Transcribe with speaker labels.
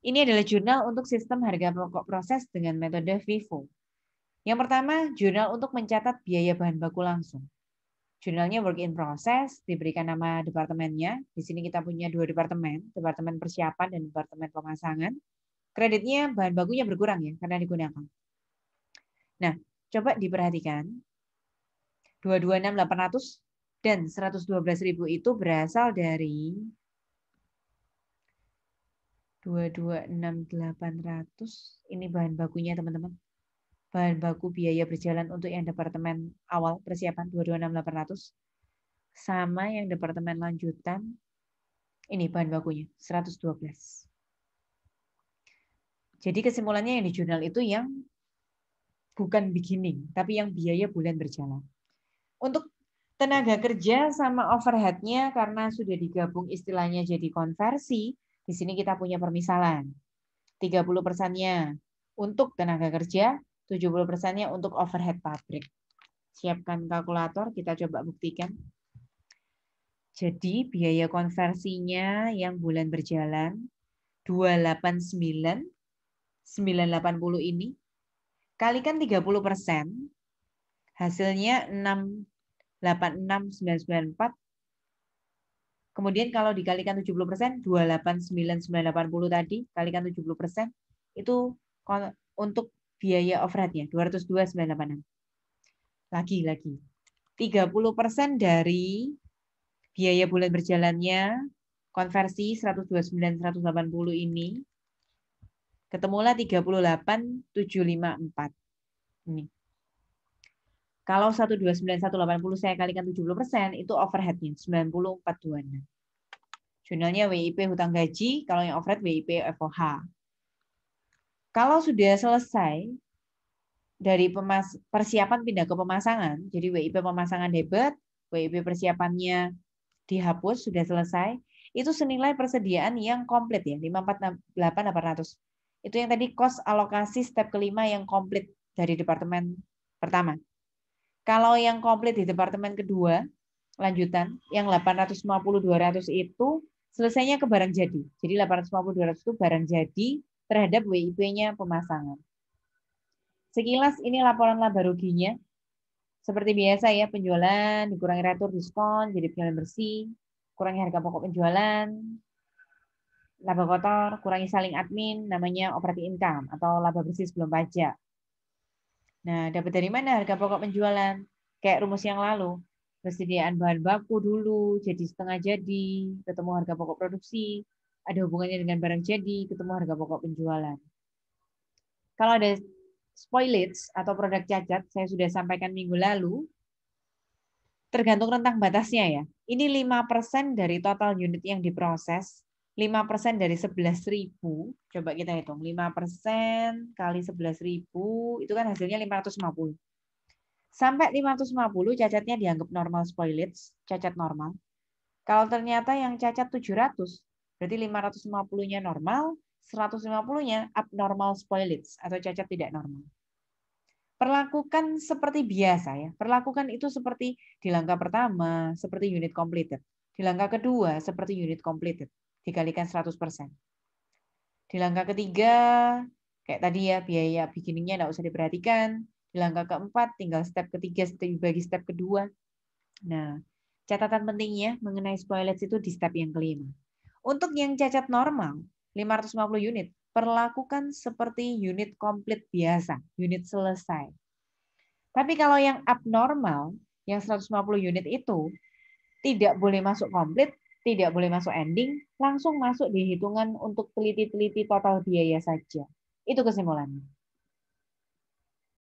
Speaker 1: Ini adalah jurnal untuk sistem harga pokok proses dengan metode FIFO. Yang pertama, jurnal untuk mencatat biaya bahan baku langsung. Jurnalnya work in process, diberikan nama departemennya. Di sini kita punya 2 departemen, departemen persiapan dan departemen pemasangan. Kreditnya bahan bakunya berkurang ya, karena digunakan. Nah, coba diperhatikan. 226.800 dan 112.000 itu berasal dari 226.800. Ini bahan bakunya teman-teman. Bahan baku biaya berjalan untuk yang departemen awal persiapan 226.800 sama yang departemen lanjutan ini bahan bakunya 112. Jadi kesimpulannya yang di jurnal itu yang bukan beginning, tapi yang biaya bulan berjalan. Untuk tenaga kerja sama overhead-nya karena sudah digabung istilahnya jadi konversi, di sini kita punya permisalan. 30%-nya untuk tenaga kerja, 70%-nya untuk overhead pabrik. Siapkan kalkulator, kita coba buktikan. Jadi biaya konversinya yang bulan berjalan 289, 980 ini kalikan 30%, hasilnya 686.994. Kemudian kalau dikalikan 70%, 289.980 tadi, kalikan 70%, itu untuk biaya overhead-nya, 202.986. Lagi-lagi. 30% dari biaya bulan berjalannya, konversi 129.180 ini, ketemulah 38.754. Ini. Kalau 129.180 saya kalikan 70%, itu overhead-nya 94.26. Jurnalnya WIP hutang gaji, kalau yang overhead WIP FOH. Kalau sudah selesai dari persiapan pindah ke pemasangan, jadi WIP pemasangan debit, WIP persiapannya dihapus, sudah selesai, itu senilai persediaan yang komplit ya, 548.800. Itu yang tadi cost alokasi step kelima yang komplit dari departemen pertama. Kalau yang komplit di departemen kedua, lanjutan, yang 850.200 itu selesainya ke barang jadi. Jadi 850.200 itu barang jadi terhadap WIP-nya pemasangan. Sekilas ini laporan laba ruginya. Seperti biasa ya, penjualan dikurangi retur diskon, jadi penjualan bersih, kurangi harga pokok penjualan, laba kotor, kurangi saling admin, namanya operating income atau laba bersih sebelum pajak. Nah, dapat dari mana harga pokok penjualan? Kayak rumus yang lalu. Persediaan bahan baku dulu, jadi setengah jadi, ketemu harga pokok produksi, ada hubungannya dengan barang jadi, ketemu harga pokok penjualan. Kalau ada spoilage atau produk cacat, saya sudah sampaikan minggu lalu, tergantung rentang batasnya ya. Ini 5% dari total unit yang diproses, 5% dari 11.000, coba kita hitung, 5% kali 11.000, itu kan hasilnya 550. Sampai 550 cacatnya dianggap normal spoilage, cacat normal. Kalau ternyata yang cacat 700, berarti 550-nya normal, 150-nya abnormal spoilage atau cacat tidak normal. Perlakukan seperti biasa ya. Perlakukan itu seperti di langkah pertama, seperti unit completed. Di langkah kedua, seperti unit completed. Dikalikan 100%. Di langkah ketiga, kayak tadi ya, biaya beginningnya nggak usah diperhatikan. Di langkah keempat, tinggal step ketiga bagi step kedua. Nah, catatan pentingnya mengenai spoilage itu di step yang kelima. Untuk yang cacat normal, 550 unit, perlakukan seperti unit komplit biasa, unit selesai. Tapi kalau yang abnormal, yang 150 unit itu, tidak boleh masuk komplit, tidak boleh masuk ending, langsung masuk di hitungan untuk teliti-teliti total biaya saja. Itu kesimpulannya.